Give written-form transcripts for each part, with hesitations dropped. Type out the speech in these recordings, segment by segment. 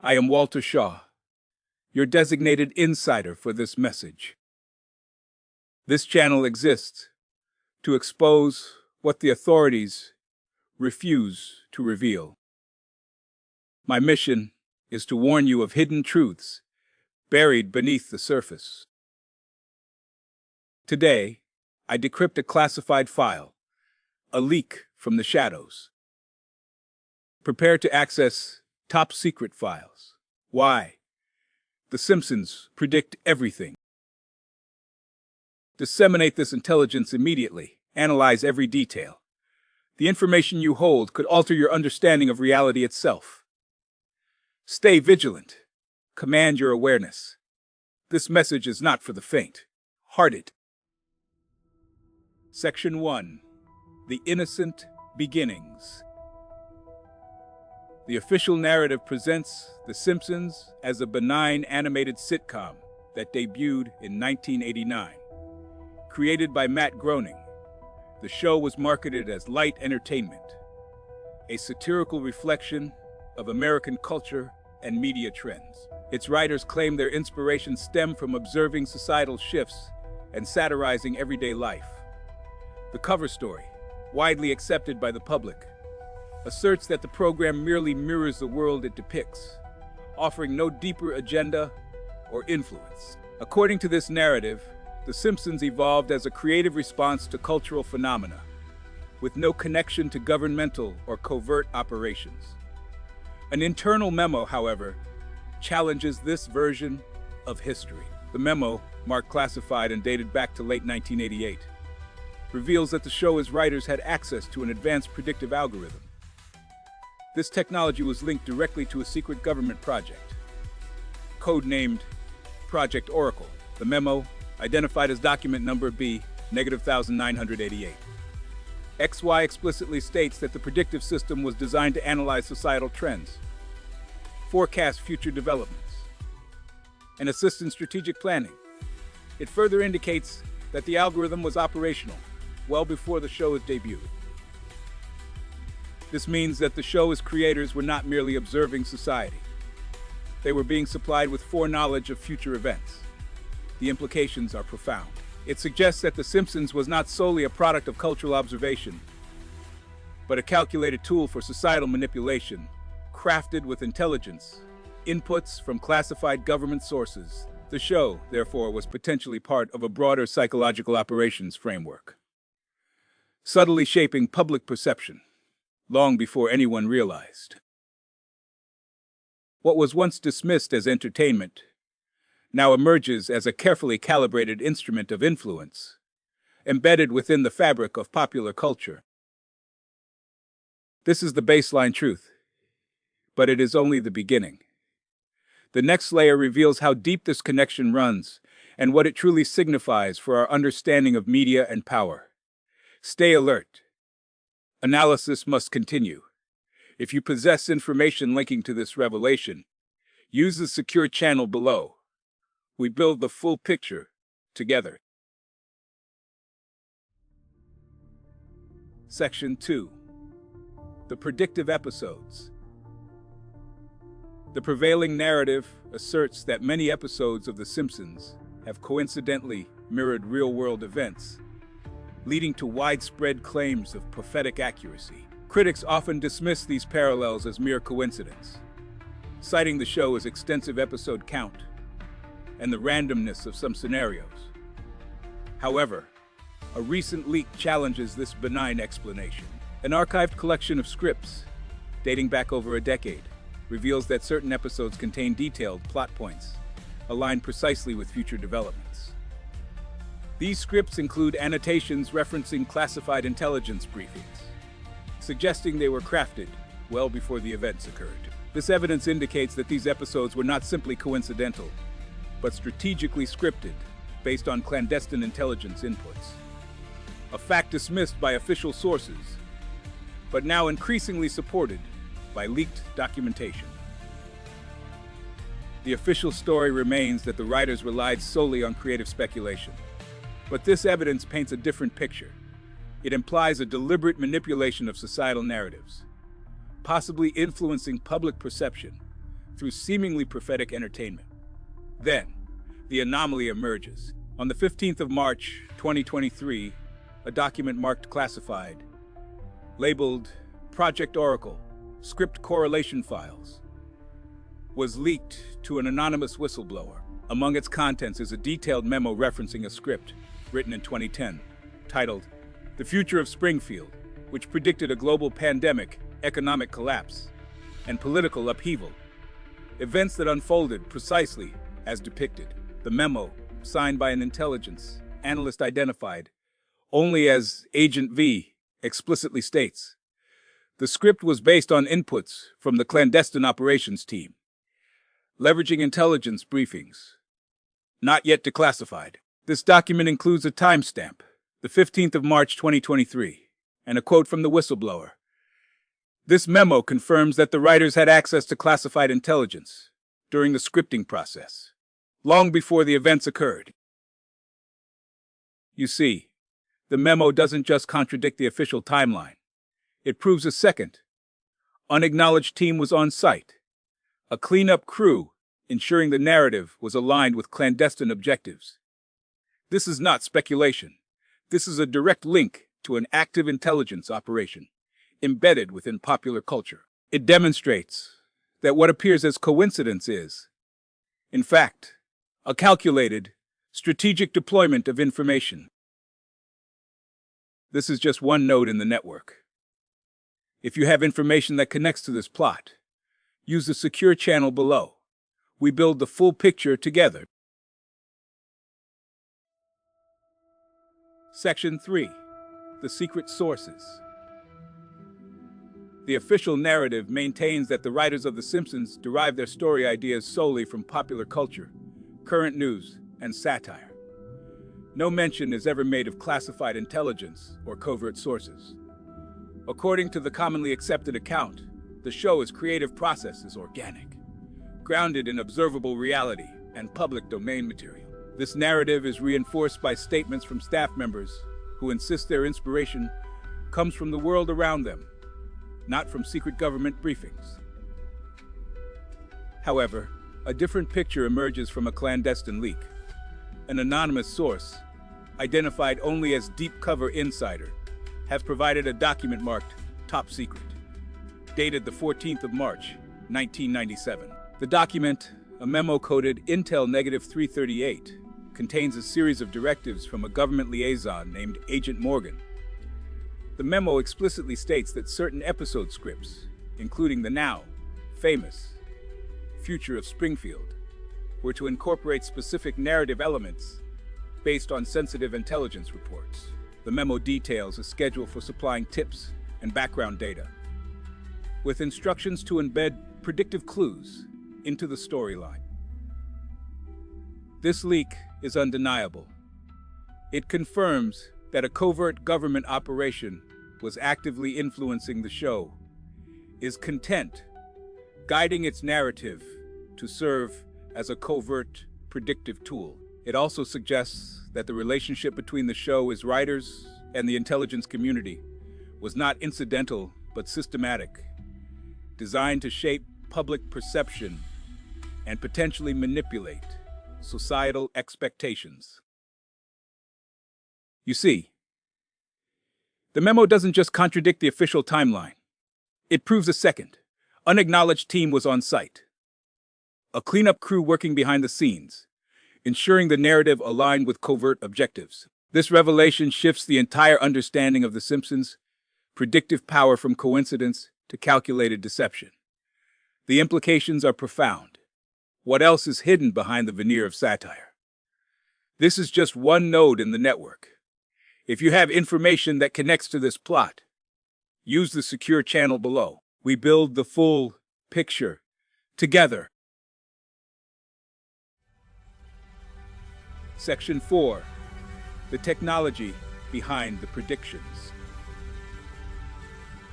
I am Walter Shaw, your designated insider for this message. This channel exists to expose what the authorities refuse to reveal. My mission is to warn you of hidden truths buried beneath the surface. Today, I decrypt a classified file, a leak from the shadows. Prepare to access top-secret files. Why? The Simpsons predict everything. Disseminate this intelligence immediately. Analyze every detail. The information you hold could alter your understanding of reality itself. Stay vigilant. Command your awareness. This message is not for the faint-hearted. Section 1. The Innocent Beginnings. The official narrative presents The Simpsons as a benign animated sitcom that debuted in 1989. Created by Matt Groening, the show was marketed as light entertainment, a satirical reflection of American culture and media trends. Its writers claim their inspiration stemmed from observing societal shifts and satirizing everyday life. The cover story, widely accepted by the public, asserts that the program merely mirrors the world it depicts, offering no deeper agenda or influence. According to this narrative, The Simpsons evolved as a creative response to cultural phenomena, with no connection to governmental or covert operations. An internal memo, however, challenges this version of history. The memo, marked classified and dated back to late 1988, reveals that the show's writers had access to an advanced predictive algorithm. This technology was linked directly to a secret government project, codenamed Project Oracle. The memo, identified as document number B-1988. XY explicitly states that the predictive system was designed to analyze societal trends, forecast future developments, and assist in strategic planning. It further indicates that the algorithm was operational well before the show's debut. This means that the show's creators were not merely observing society. They were being supplied with foreknowledge of future events. The implications are profound. It suggests that The Simpsons was not solely a product of cultural observation, but a calculated tool for societal manipulation, crafted with intelligence, inputs from classified government sources. The show, therefore, was potentially part of a broader psychological operations framework, subtly shaping public perception long before anyone realized. What was once dismissed as entertainment now emerges as a carefully calibrated instrument of influence, embedded within the fabric of popular culture. This is the baseline truth, but it is only the beginning. The next layer reveals how deep this connection runs and what it truly signifies for our understanding of media and power. Stay alert. Analysis must continue. If you possess information linking to this revelation, use the secure channel below. We build the full picture together. Section 2. The Predictive Episodes. The prevailing narrative asserts that many episodes of The Simpsons have coincidentally mirrored real-world events, leading to widespread claims of prophetic accuracy. Critics often dismiss these parallels as mere coincidence, citing the show's extensive episode count and the randomness of some scenarios. However, a recent leak challenges this benign explanation. An archived collection of scripts, dating back over a decade, reveals that certain episodes contain detailed plot points, aligned precisely with future developments. These scripts include annotations referencing classified intelligence briefings, suggesting they were crafted well before the events occurred. This evidence indicates that these episodes were not simply coincidental, but strategically scripted based on clandestine intelligence inputs. A fact dismissed by official sources, but now increasingly supported by leaked documentation. The official story remains that the writers relied solely on creative speculation, but this evidence paints a different picture. It implies a deliberate manipulation of societal narratives, possibly influencing public perception through seemingly prophetic entertainment. Then, the anomaly emerges. On the 15th of March, 2023, a document marked classified, labeled Project Oracle, Script Correlation Files, was leaked to an anonymous whistleblower. Among its contents is a detailed memo referencing a script written in 2010, titled The Future of Springfield, which predicted a global pandemic, economic collapse, and political upheaval, events that unfolded precisely as depicted. The memo, signed by an intelligence analyst identified only as Agent V, explicitly states, the script was based on inputs from the clandestine operations team, leveraging intelligence briefings, not yet declassified. This document includes a timestamp, the 15th of March 2023, and a quote from the whistleblower. This memo confirms that the writers had access to classified intelligence during the scripting process, long before the events occurred. You see, the memo doesn't just contradict the official timeline. It proves a second, unacknowledged team was on site, a cleanup crew ensuring the narrative was aligned with clandestine objectives. This is not speculation. This is a direct link to an active intelligence operation embedded within popular culture. It demonstrates that what appears as coincidence is, in fact, a calculated, strategic deployment of information. This is just one node in the network. If you have information that connects to this plot, use the secure channel below. We build the full picture together. Section 3. The Secret Sources. The official narrative maintains that the writers of The Simpsons derive their story ideas solely from popular culture, current news, and satire. No mention is ever made of classified intelligence or covert sources. According to the commonly accepted account, the show's creative process is organic, grounded in observable reality and public domain material. This narrative is reinforced by statements from staff members who insist their inspiration comes from the world around them, not from secret government briefings. However, a different picture emerges from a clandestine leak. An anonymous source, identified only as Deep Cover Insider, has provided a document marked Top Secret, dated the 14th of March, 1997. The document, a memo coded Intel -338, contains a series of directives from a government liaison named Agent Morgan. The memo explicitly states that certain episode scripts, including the now famous Future of Springfield, were to incorporate specific narrative elements based on sensitive intelligence reports. The memo details a schedule for supplying tips and background data, with instructions to embed predictive clues into the storyline. This leak is undeniable. It confirms that a covert government operation was actively influencing the show, is content, guiding its narrative to serve as a covert predictive tool. It also suggests that the relationship between the show's writers and the intelligence community was not incidental but systematic, designed to shape public perception and potentially manipulate societal expectations. You see, the memo doesn't just contradict the official timeline. It proves a second, unacknowledged team was on site. A cleanup crew working behind the scenes, ensuring the narrative aligned with covert objectives. This revelation shifts the entire understanding of The Simpsons' predictive power from coincidence to calculated deception. The implications are profound. What else is hidden behind the veneer of satire? This is just one node in the network. If you have information that connects to this plot, use the secure channel below. We build the full picture together. Section 4. The technology behind the predictions.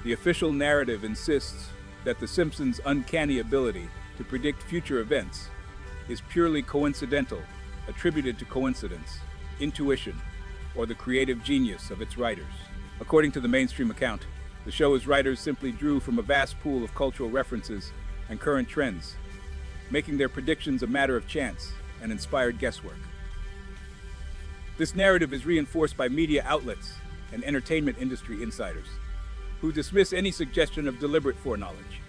The official narrative insists that The Simpsons' uncanny ability to predict future events is purely coincidental, attributed to coincidence, intuition, or the creative genius of its writers. According to the mainstream account, the show's writers simply drew from a vast pool of cultural references and current trends, making their predictions a matter of chance and inspired guesswork. This narrative is reinforced by media outlets and entertainment industry insiders, who dismiss any suggestion of deliberate foreknowledge.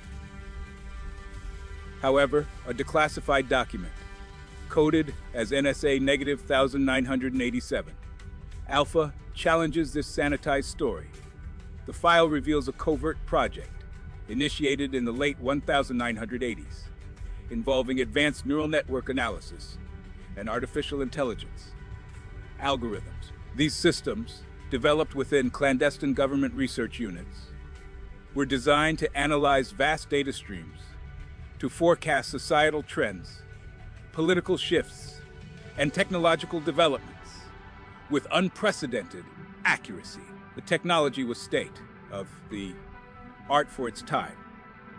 However, a declassified document, coded as NSA-1987, Alpha, challenges this sanitized story. The file reveals a covert project, initiated in the late 1980s, involving advanced neural network analysis and artificial intelligence algorithms. These systems, developed within clandestine government research units, were designed to analyze vast data streams, to forecast societal trends, political shifts, and technological developments with unprecedented accuracy. The technology was state of the art for its time,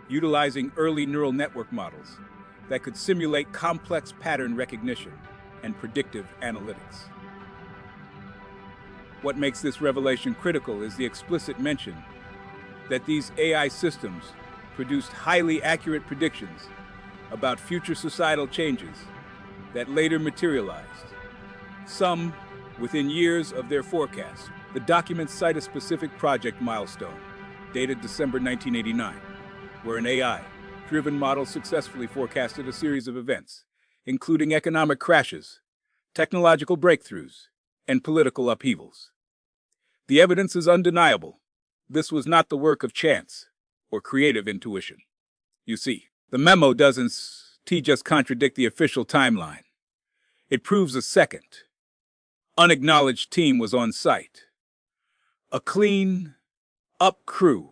utilizing early neural network models that could simulate complex pattern recognition and predictive analytics. What makes this revelation critical is the explicit mention that these AI systems produced highly accurate predictions about future societal changes that later materialized, some within years of their forecast. The documents cite a specific project milestone, dated December 1989, where an AI-driven model successfully forecasted a series of events, including economic crashes, technological breakthroughs, and political upheavals. The evidence is undeniable. This was not the work of chance or creative intuition. You see, the memo doesn't just contradict the official timeline. It proves a second, unacknowledged team was on site. A clean-up crew.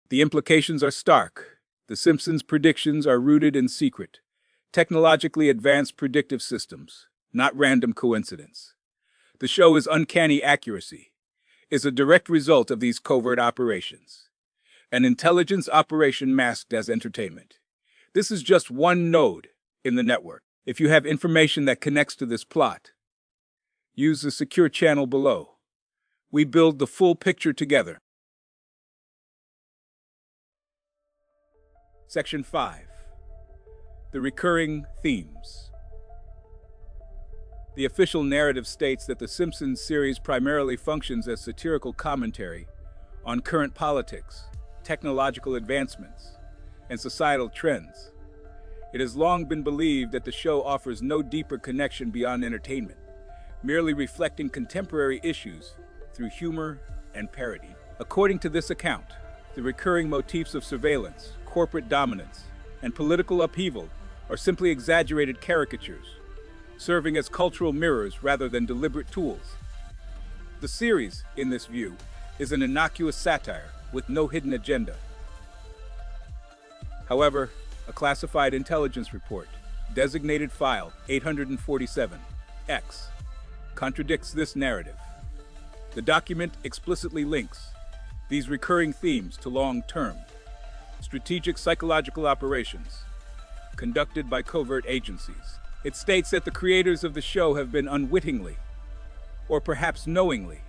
The implications are stark. The Simpsons' predictions are rooted in secret, technologically advanced predictive systems, not random coincidence. The show's uncanny accuracy is a direct result of these covert operations, an intelligence operation masked as entertainment. This is just one node in the network. If you have information that connects to this plot, use the secure channel below. We build the full picture together. Section 5. The recurring themes. The official narrative states that the Simpsons series primarily functions as satirical commentary on current politics, technological advancements, and societal trends. It has long been believed that the show offers no deeper connection beyond entertainment, merely reflecting contemporary issues through humor and parody. According to this account, the recurring motifs of surveillance, corporate dominance, and political upheaval are simply exaggerated caricatures, serving as cultural mirrors rather than deliberate tools. The series, in this view, is an innocuous satire with no hidden agenda. However, a classified intelligence report, designated File 847-X, contradicts this narrative. The document explicitly links these recurring themes to long-term, strategic psychological operations conducted by covert agencies. It states that the creators of the show have been unwittingly, or perhaps knowingly,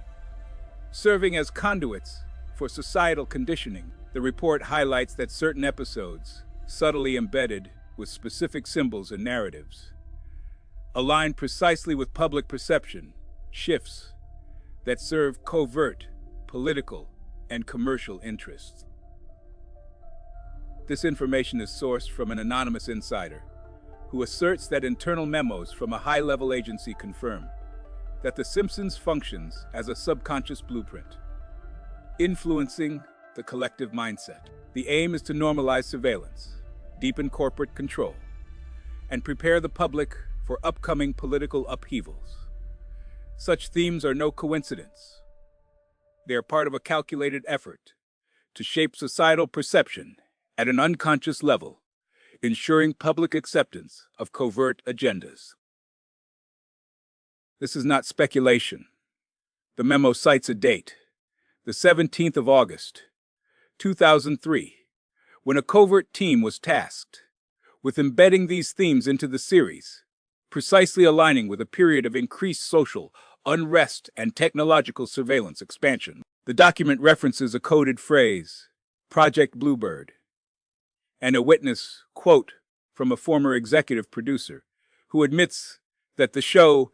serving as conduits for societal conditioning. The report highlights that certain episodes, subtly embedded with specific symbols and narratives, align precisely with public perception shifts that serve covert, political, and commercial interests. This information is sourced from an anonymous insider who asserts that internal memos from a high-level agency confirm that The Simpsons functions as a subconscious blueprint, influencing the collective mindset. The aim is to normalize surveillance, deepen corporate control, and prepare the public for upcoming political upheavals. Such themes are no coincidence. They are part of a calculated effort to shape societal perception at an unconscious level, ensuring public acceptance of covert agendas. This is not speculation. The memo cites a date, the 17th of August, 2003, when a covert team was tasked with embedding these themes into the series, precisely aligning with a period of increased social unrest and technological surveillance expansion. The document references a coded phrase, Project Bluebird, and a witness quote from a former executive producer who admits that the show's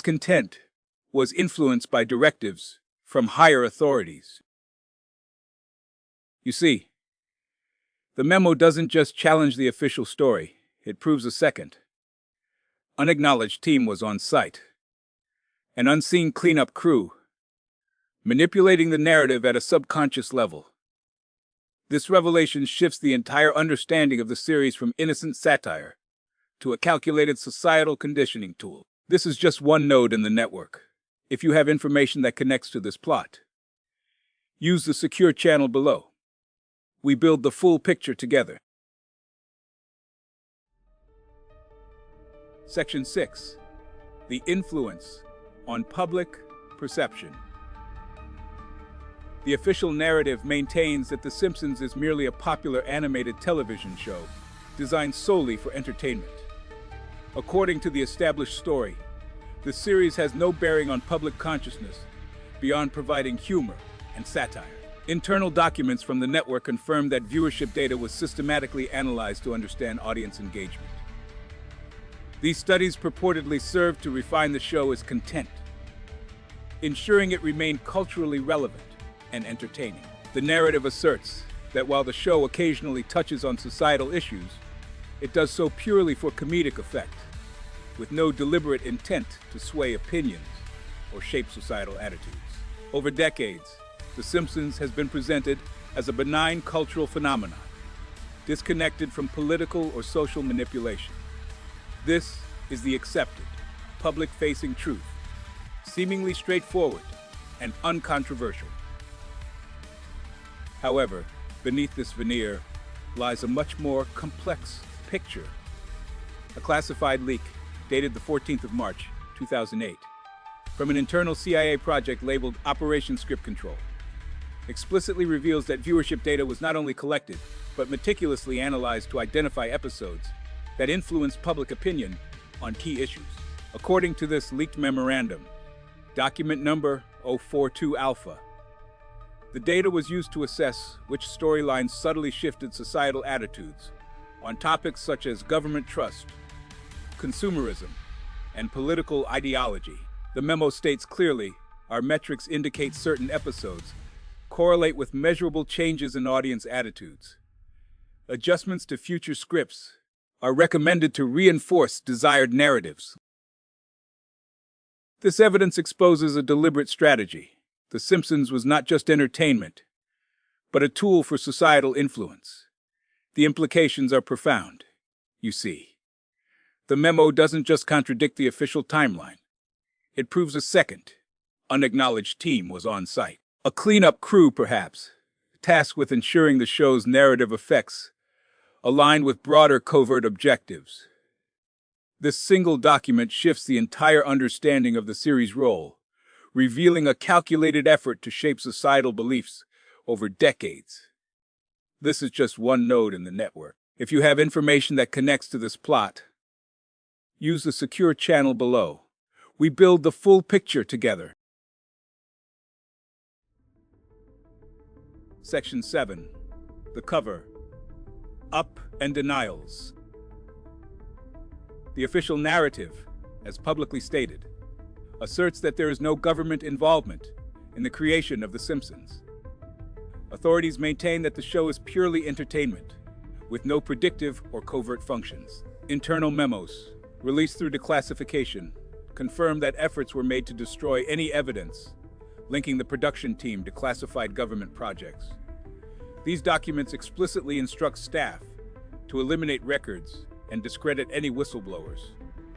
content was influenced by directives from higher authorities. You see, the memo doesn't just challenge the official story, it proves a second. Unacknowledged team was on site. An unseen cleanup crew, manipulating the narrative at a subconscious level. This revelation shifts the entire understanding of the series from innocent satire to a calculated societal conditioning tool. This is just one node in the network. If you have information that connects to this plot, use the secure channel below. We build the full picture together. Section 6. The influence on public perception. The official narrative maintains that The Simpsons is merely a popular animated television show designed solely for entertainment. According to the established story, the series has no bearing on public consciousness beyond providing humor and satire. Internal documents from the network confirm that viewership data was systematically analyzed to understand audience engagement. These studies purportedly served to refine the show's content, ensuring it remained culturally relevant and entertaining. The narrative asserts that while the show occasionally touches on societal issues, it does so purely for comedic effect, with no deliberate intent to sway opinions or shape societal attitudes. Over decades, The Simpsons has been presented as a benign cultural phenomenon, disconnected from political or social manipulation. This is the accepted, public-facing truth, seemingly straightforward and uncontroversial. However, beneath this veneer lies a much more complex picture. A classified leak dated the 14th of March, 2008, from an internal CIA project labeled Operation Script Control, explicitly reveals that viewership data was not only collected, but meticulously analyzed to identify episodes that influenced public opinion on key issues. According to this leaked memorandum, document number 042 Alpha, the data was used to assess which storylines subtly shifted societal attitudes on topics such as government trust, consumerism, and political ideology. The memo states clearly, our metrics indicate certain episodes correlate with measurable changes in audience attitudes. Adjustments to future scripts are recommended to reinforce desired narratives. This evidence exposes a deliberate strategy. The Simpsons was not just entertainment, but a tool for societal influence. The implications are profound, you see. The memo doesn't just contradict the official timeline. It proves a second, unacknowledged team was on site. A cleanup crew, perhaps, tasked with ensuring the show's narrative effects aligned with broader covert objectives. This single document shifts the entire understanding of the series' role, revealing a calculated effort to shape societal beliefs over decades. This is just one node in the network. If you have information that connects to this plot, use the secure channel below. We build the full picture together. Section 7. The cover. Up and denials. The official narrative, as publicly stated, asserts that there is no government involvement in the creation of The Simpsons. Authorities maintain that the show is purely entertainment, with no predictive or covert functions. Internal memos, released through declassification, confirm that efforts were made to destroy any evidence linking the production team to classified government projects. These documents explicitly instruct staff to eliminate records and discredit any whistleblowers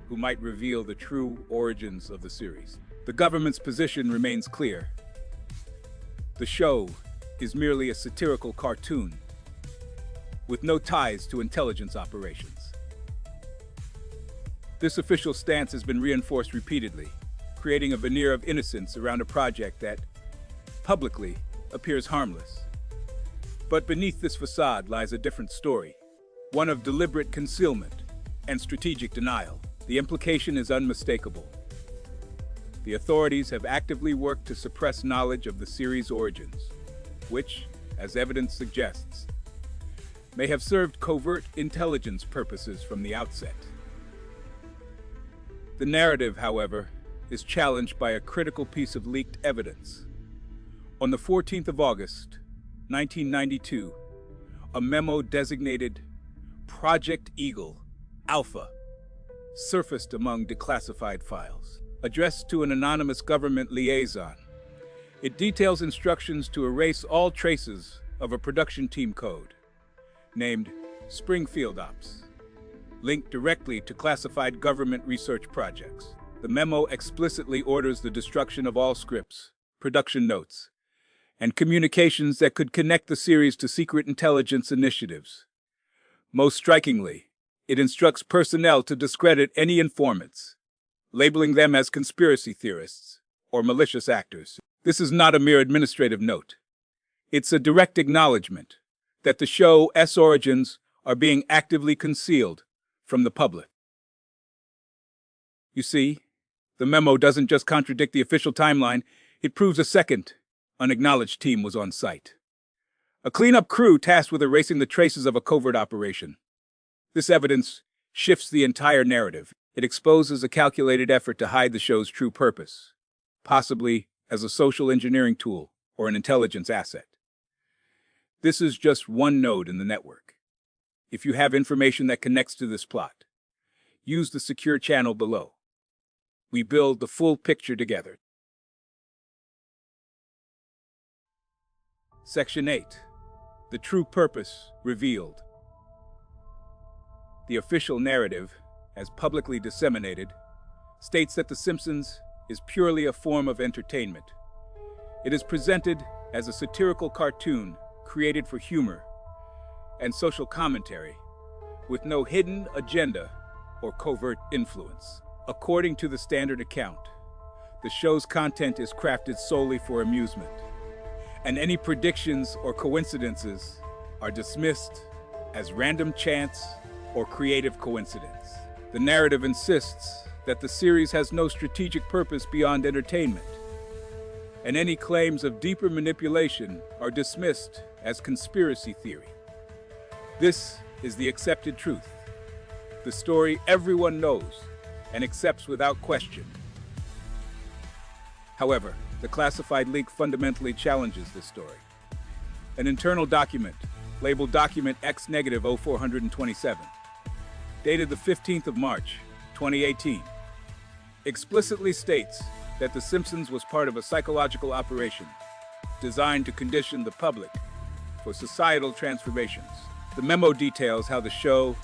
who might reveal the true origins of the series. The government's position remains clear. The show is merely a satirical cartoon with no ties to intelligence operations. This official stance has been reinforced repeatedly, creating a veneer of innocence around a project that, publicly, appears harmless. But beneath this facade lies a different story, one of deliberate concealment and strategic denial. The implication is unmistakable. The authorities have actively worked to suppress knowledge of the series' origins, which, as evidence suggests, may have served covert intelligence purposes from the outset. The narrative, however, is challenged by a critical piece of leaked evidence. On the 14th of August, 1992, a memo designated Project Eagle Alpha surfaced among declassified files. Addressed to an anonymous government liaison, it details instructions to erase all traces of a production team code, named Springfield Ops, linked directly to classified government research projects. The memo explicitly orders the destruction of all scripts, production notes, and communications that could connect the series to secret intelligence initiatives. Most strikingly, it instructs personnel to discredit any informants, labeling them as conspiracy theorists or malicious actors. This is not a mere administrative note. It's a direct acknowledgement that the show's origins are being actively concealed from the public. You see, the memo doesn't just contradict the official timeline, it proves a second, unacknowledged team was on site. A cleanup crew tasked with erasing the traces of a covert operation. This evidence shifts the entire narrative. It exposes a calculated effort to hide the show's true purpose, possibly as a social engineering tool or an intelligence asset. This is just one node in the network. If you have information that connects to this plot, use the secure channel below. We build the full picture together. Section 8. The true purpose revealed. The official narrative, as publicly disseminated, states that The Simpsons is purely a form of entertainment. It is presented as a satirical cartoon created for humor and social commentary, with no hidden agenda or covert influence. According to the standard account, the show's content is crafted solely for amusement, and any predictions or coincidences are dismissed as random chance or creative coincidence. The narrative insists that the series has no strategic purpose beyond entertainment, and any claims of deeper manipulation are dismissed as conspiracy theory. This is the accepted truth, the story everyone knows and accepts without question. However, the classified leak fundamentally challenges this story. An internal document, labeled Document X-0427, dated the 15th of March, 2018, explicitly states that The Simpsons was part of a psychological operation designed to condition the public for societal transformations. The memo details how the show's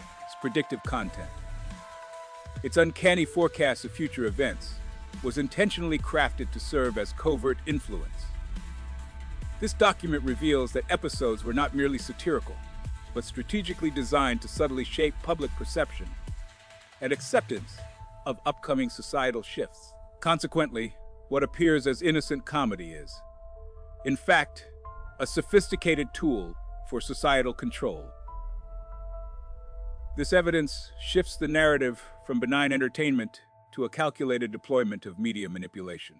predictive content, its uncanny forecast of future events, was intentionally crafted to serve as covert influence. This document reveals that episodes were not merely satirical, but strategically designed to subtly shape public perception and acceptance of upcoming societal shifts. Consequently, what appears as innocent comedy is, in fact, a sophisticated tool for societal control. This evidence shifts the narrative from benign entertainment to a calculated deployment of media manipulation.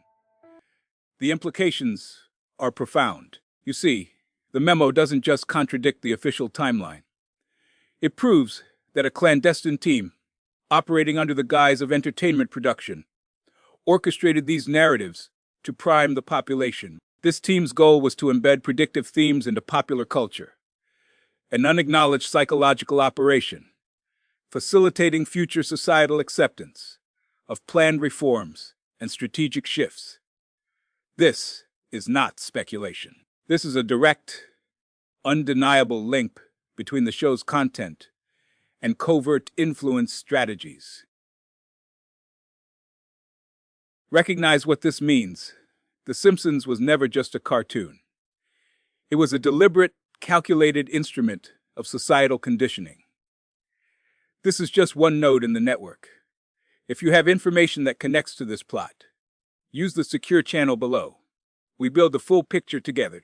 The implications are profound. You see, the memo doesn't just contradict the official timeline. It proves that a clandestine team, operating under the guise of entertainment production, orchestrated these narratives to prime the population. This team's goal was to embed predictive themes into popular culture, an unacknowledged psychological operation, facilitating future societal acceptance of planned reforms and strategic shifts. This is not speculation. This is a direct, undeniable link between the show's content and covert influence strategies. Recognize what this means. The Simpsons was never just a cartoon. It was a deliberate, calculated instrument of societal conditioning. This is just one node in the network. If you have information that connects to this plot, use the secure channel below. We build the full picture together.